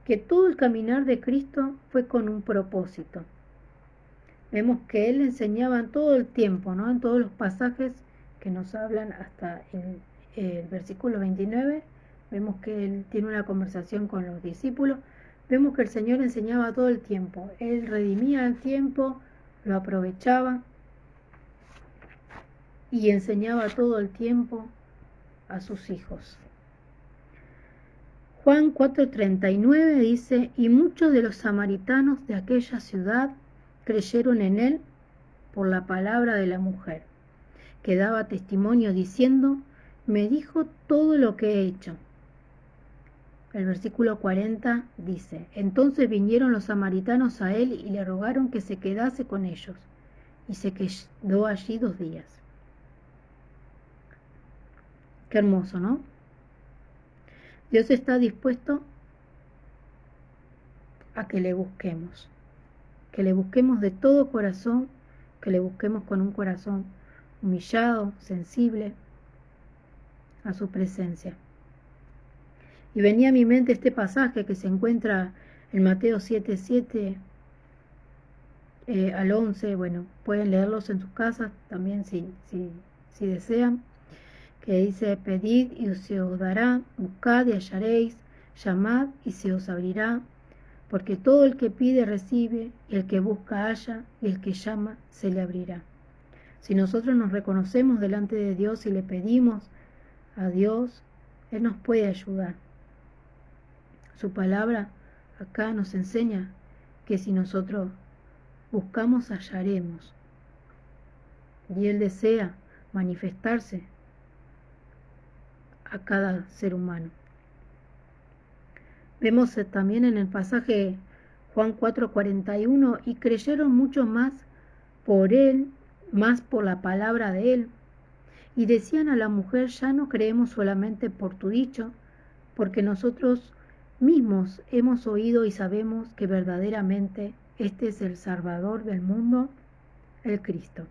que todo el caminar de Cristo fue con un propósito. Vemos que Él enseñaba en todo el tiempo, ¿no? En todos los pasajes que nos hablan hasta el versículo 29, vemos que Él tiene una conversación con los discípulos. Vemos que el Señor enseñaba todo el tiempo. Él redimía el tiempo, lo aprovechaba y enseñaba todo el tiempo a sus hijos. Juan 4:39 dice: y muchos de los samaritanos de aquella ciudad creyeron en Él por la palabra de la mujer, que daba testimonio diciendo: me dijo todo lo que he hecho. El versículo 40 dice: entonces vinieron los samaritanos a Él y le rogaron que se quedase con ellos, y se quedó allí 2 días. Qué hermoso, ¿no? Dios está dispuesto a que le busquemos de todo corazón, que le busquemos con un corazón humillado, sensible a su presencia. Y venía a mi mente este pasaje que se encuentra en Mateo 7:7 al 11. Bueno, pueden leerlos en sus casas también si si desean, que dice: pedid y se os dará, buscad y hallaréis, llamad y se os abrirá, porque todo el que pide recibe, y el que busca halla, y el que llama se le abrirá. Si nosotros nos reconocemos delante de Dios y le pedimos a Dios, Él nos puede ayudar. Su palabra acá nos enseña que si nosotros buscamos, hallaremos. Y Él desea manifestarse a cada ser humano. Vemos también en el pasaje Juan 4:41, y creyeron mucho más por Él, más por la palabra de Él. Y decían a la mujer: ya no creemos solamente por tu dicho, porque nosotros mismos hemos oído y sabemos que verdaderamente este es el Salvador del mundo, el Cristo.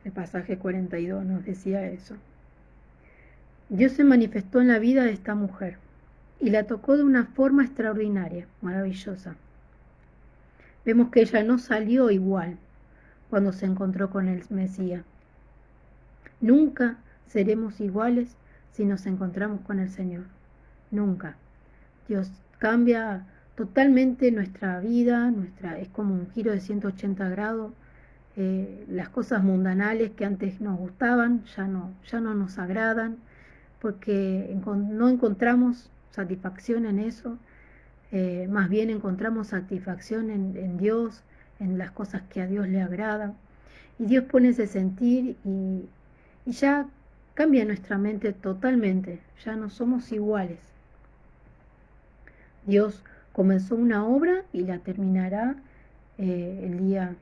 El pasaje 42 nos decía eso. Dios se manifestó en la vida de esta mujer y la tocó de una forma extraordinaria, maravillosa. Vemos que ella no salió igual cuando se encontró con el Mesías. Nunca seremos iguales si nos encontramos con el Señor. Nunca. Dios cambia totalmente nuestra vida, es como un giro de 180 grados. Las cosas mundanales que antes nos gustaban ya no nos agradan, porque no encontramos satisfacción en eso. Más bien encontramos satisfacción en Dios, en las cosas que a Dios le agradan. Y Dios pone ese sentir y ya cambia nuestra mente totalmente, ya no somos iguales. Dios comenzó una obra y la terminará el día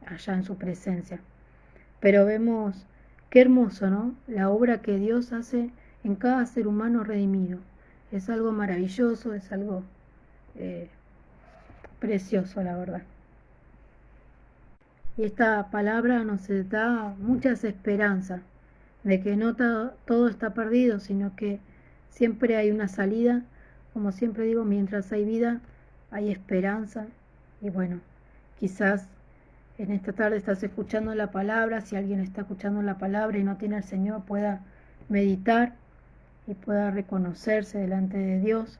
allá en su presencia. Pero vemos qué hermoso, ¿no? La obra que Dios hace en cada ser humano redimido. Es algo maravilloso, es algo precioso, la verdad. Y esta palabra nos da muchas esperanzas de que no todo está perdido, sino que siempre hay una salida. Como siempre digo, mientras hay vida, hay esperanza. Y bueno, quizás en esta tarde estás escuchando la palabra. Si alguien está escuchando la palabra y no tiene al Señor, pueda meditar y pueda reconocerse delante de Dios,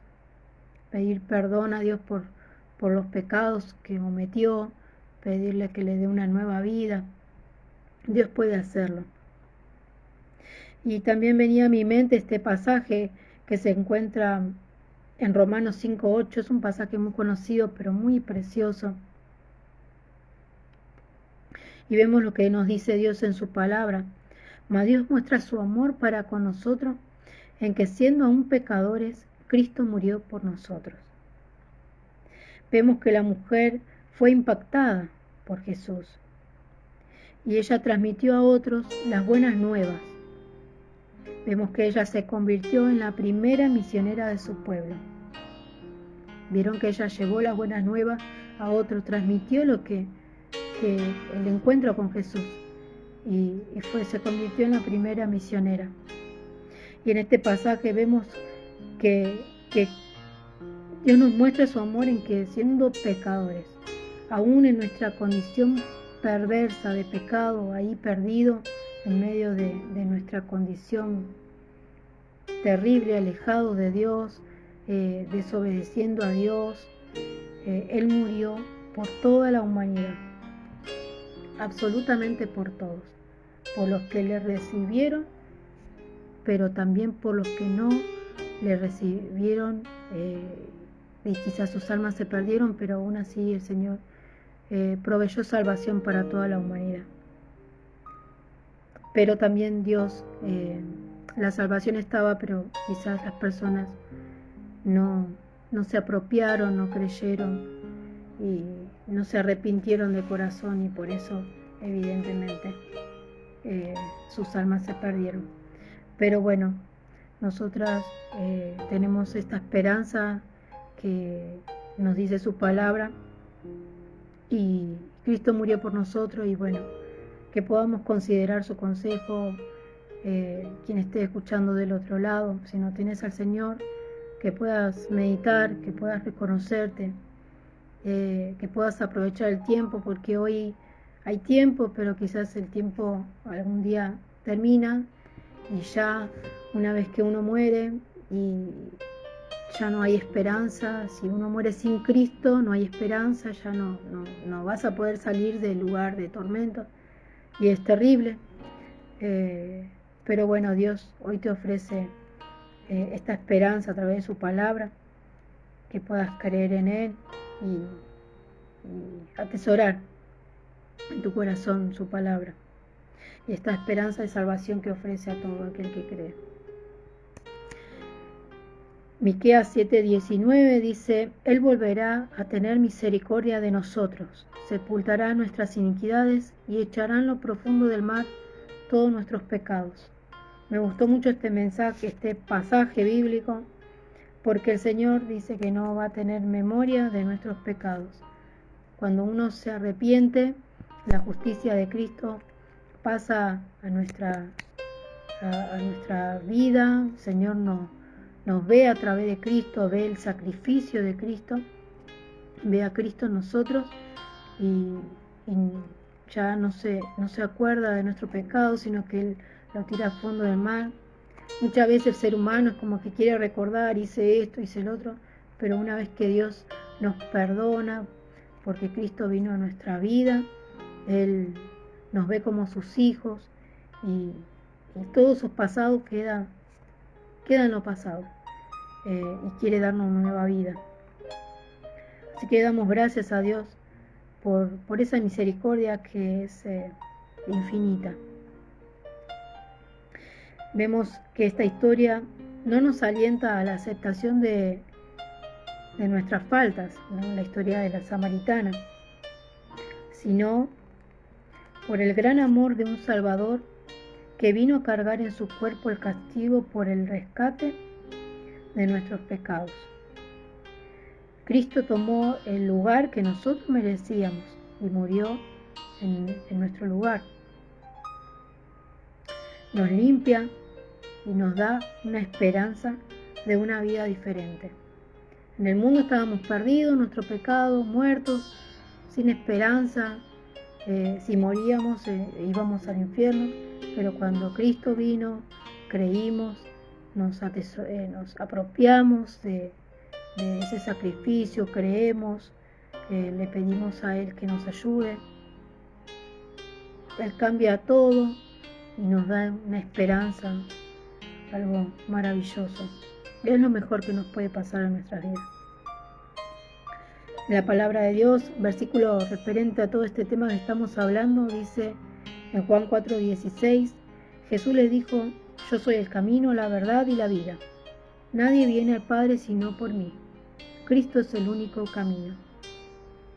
pedir perdón a Dios por los pecados que cometió, pedirle que le dé una nueva vida. Dios puede hacerlo. Y también venía a mi mente este pasaje que se encuentra en Romanos 5:8. Es un pasaje muy conocido, pero muy precioso. Y vemos lo que nos dice Dios en su palabra. Mas Dios muestra su amor para con nosotros, en que siendo aún pecadores, Cristo murió por nosotros. Vemos que la mujer fue impactada por Jesús y ella transmitió a otros las buenas nuevas. Vemos que ella se convirtió en la primera misionera de su pueblo. Vieron que ella llevó las buenas nuevas a otros, transmitió lo que el encuentro con Jesús y se convirtió en la primera misionera. Y en este pasaje vemos que Dios nos muestra su amor en que siendo pecadores, aún en nuestra condición perversa de pecado, ahí perdido en medio de nuestra condición terrible, alejado de Dios, desobedeciendo a Dios, Él murió por toda la humanidad, absolutamente por todos, por los que le recibieron, pero también por los que no le recibieron, y quizás sus almas se perdieron, pero aún así el Señor proveyó salvación para toda la humanidad. Pero también Dios, la salvación estaba, pero quizás las personas no se apropiaron, no creyeron y no se arrepintieron de corazón, y por eso evidentemente sus almas se perdieron. Pero bueno, nosotras tenemos esta esperanza que nos dice su palabra, y Cristo murió por nosotros, y bueno, que podamos considerar su consejo. Quien esté escuchando del otro lado, si no tienes al Señor, que puedas meditar, que puedas reconocerte, que puedas aprovechar el tiempo, porque hoy hay tiempo, pero quizás el tiempo algún día termina y ya una vez que uno muere y ya no hay esperanza. Si uno muere sin Cristo, no hay esperanza, ya no vas a poder salir del lugar de tormento y es terrible. Pero bueno, Dios hoy te ofrece esta esperanza a través de su palabra, que puedas creer en Él y atesorar en tu corazón su palabra y esta esperanza de salvación que ofrece a todo aquel que cree. Miqueas 7:19 dice: Él volverá a tener misericordia de nosotros, sepultará nuestras iniquidades y echará en lo profundo del mar todos nuestros pecados. Me gustó mucho este mensaje, este pasaje bíblico, porque el Señor dice que no va a tener memoria de nuestros pecados. Cuando uno se arrepiente, la justicia de Cristo pasa a nuestra vida. El Señor nos ve a través de Cristo, ve el sacrificio de Cristo, ve a Cristo en nosotros y ya no se acuerda de nuestro pecado, sino que Él lo tira al fondo del mar. Muchas veces el ser humano es como que quiere recordar: hice esto, hice el otro, pero una vez que Dios nos perdona, porque Cristo vino a nuestra vida, Él nos ve como sus hijos y todos sus pasados quedan en lo pasado, y quiere darnos nueva vida. Así que damos gracias a Dios por esa misericordia que es infinita. Vemos que esta historia no nos alienta a la aceptación de nuestras faltas, ¿no? La historia de la samaritana, sino por el gran amor de un Salvador que vino a cargar en su cuerpo el castigo por el rescate de nuestros pecados. Cristo tomó el lugar que nosotros merecíamos y murió en nuestro lugar. Nos limpia y nos da una esperanza de una vida diferente. En el mundo estábamos perdidos, nuestro pecado, muertos, sin esperanza. Si moríamos íbamos al infierno, pero cuando Cristo vino, creímos, nos apropiamos de ese sacrificio, creemos, le pedimos a Él que nos ayude. Él cambia todo y nos da una esperanza, algo maravilloso. Es lo mejor que nos puede pasar en nuestras vidas. En la palabra de Dios, versículo referente a todo este tema que estamos hablando, dice en Juan 4:16, Jesús les dijo: yo soy el camino, la verdad y la vida. Nadie viene al Padre sino por mí. Cristo es el único camino.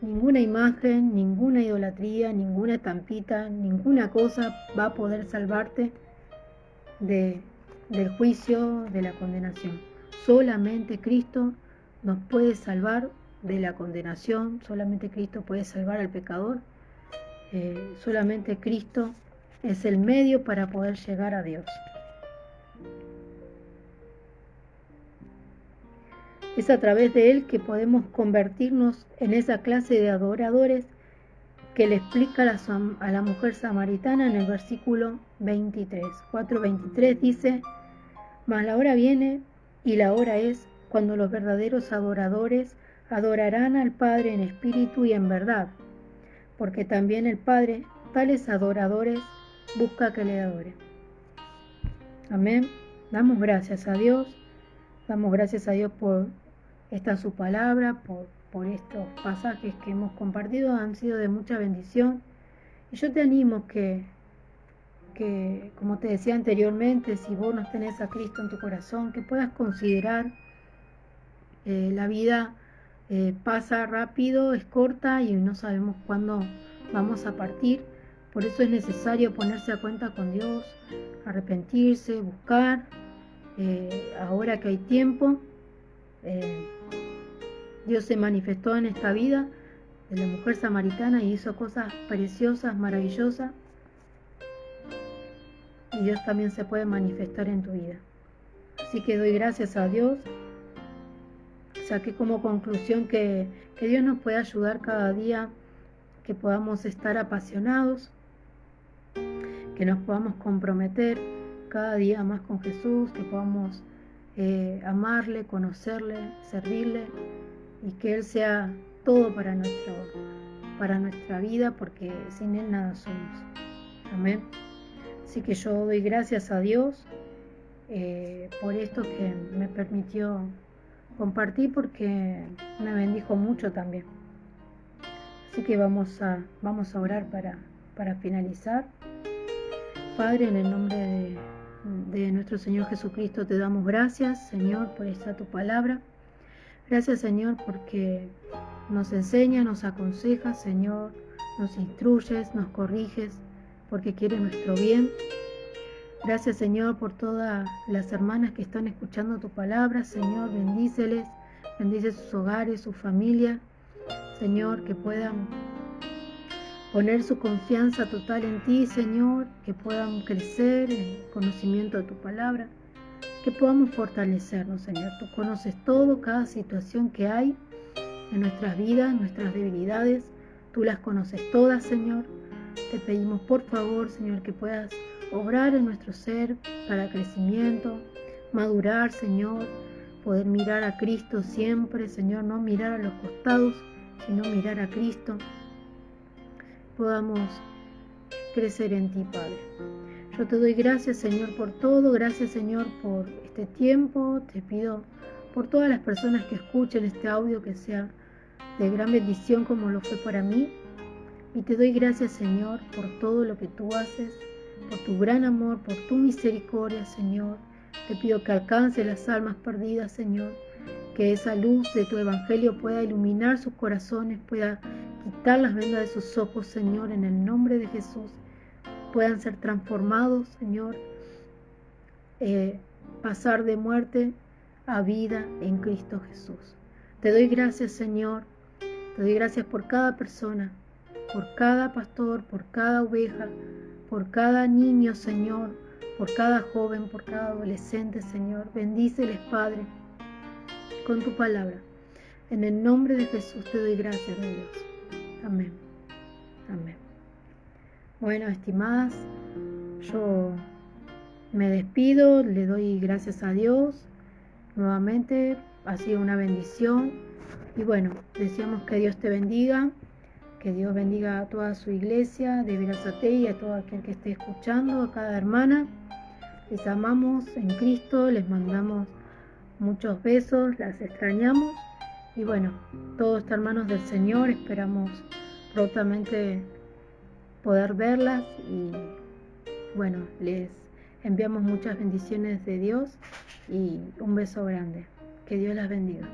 Ninguna imagen, ninguna idolatría, ninguna estampita, ninguna cosa va a poder salvarte del juicio, de la condenación. Solamente Cristo nos puede salvar de la condenación, solamente Cristo puede salvar al pecador, solamente Cristo es el medio para poder llegar a Dios. Es a través de Él que podemos convertirnos en esa clase de adoradores que le explica a la mujer samaritana en el versículo 23. 4:23 dice: mas la hora viene y la hora es cuando los verdaderos adoradores adorarán al Padre en espíritu y en verdad, porque también el Padre tales adoradores busca que le adoren. Amén. Damos gracias a Dios por esta su palabra, por estos pasajes que hemos compartido, han sido de mucha bendición. Y yo te animo que como te decía anteriormente, si vos no tenés a Cristo en tu corazón, que puedas considerar la vida pasa rápido, es corta y no sabemos cuándo vamos a partir. Por eso es necesario ponerse a cuenta con Dios, arrepentirse, buscar. Ahora que hay tiempo, Dios se manifestó en esta vida de la mujer samaritana y hizo cosas preciosas, maravillosas. Y Dios también se puede manifestar en tu vida. Así que doy gracias a Dios. Saqué como conclusión que Dios nos puede ayudar cada día que podamos estar apasionados, que nos podamos comprometer cada día más con Jesús, que podamos amarle, conocerle, servirle, y que Él sea todo para nuestra vida, porque sin Él nada somos. Amén. Así que yo doy gracias a Dios por esto que me permitió compartir, porque me bendijo mucho también. Así que vamos a orar para finalizar. Padre, en el nombre de nuestro Señor Jesucristo, te damos gracias, Señor, por esta tu palabra. Gracias, Señor, porque nos enseñas, nos aconsejas, Señor, nos instruyes, nos corriges, porque quieres nuestro bien. Gracias, Señor, por todas las hermanas que están escuchando tu palabra. Señor, bendíceles, bendice sus hogares, su familia. Señor, que puedan poner su confianza total en ti, Señor, que puedan crecer en el conocimiento de tu palabra, que podamos fortalecernos, Señor. Tú conoces todo, cada situación que hay en nuestras vidas, nuestras debilidades, tú las conoces todas, Señor. Te pedimos, por favor, Señor, que puedas obrar en nuestro ser para crecimiento, madurar, Señor, poder mirar a Cristo siempre, Señor, no mirar a los costados, sino mirar a Cristo. Podamos crecer en ti, Padre. Yo te doy gracias, Señor, por todo. Gracias, Señor, por este tiempo. Te pido por todas las personas que escuchen este audio, que sea de gran bendición como lo fue para mí. Y te doy gracias, Señor, por todo lo que tú haces, por tu gran amor, por tu misericordia, Señor. Te pido que alcance las almas perdidas, Señor, que esa luz de tu evangelio pueda iluminar sus corazones, pueda quitar las vendas de sus ojos, Señor, en el nombre de Jesús. Puedan ser transformados, Señor, pasar de muerte a vida en Cristo Jesús. Te doy gracias, Señor. Te doy gracias por cada persona, por cada pastor, por cada oveja, por cada niño, Señor, por cada joven, por cada adolescente, Señor. Bendíceles, Padre, con tu palabra. En el nombre de Jesús te doy gracias, mi Dios. Amén. Amén. Bueno, estimadas, yo me despido, le doy gracias a Dios. Nuevamente, ha sido una bendición. Y bueno, deseamos que Dios te bendiga, que Dios bendiga a toda su iglesia de Verazategui, a todo aquel que esté escuchando, a cada hermana. Les amamos en Cristo, les mandamos muchos besos, las extrañamos. Y bueno, todo está en manos del Señor, esperamos prontamente poder verlas. Y bueno, les enviamos muchas bendiciones de Dios y un beso grande. Que Dios las bendiga.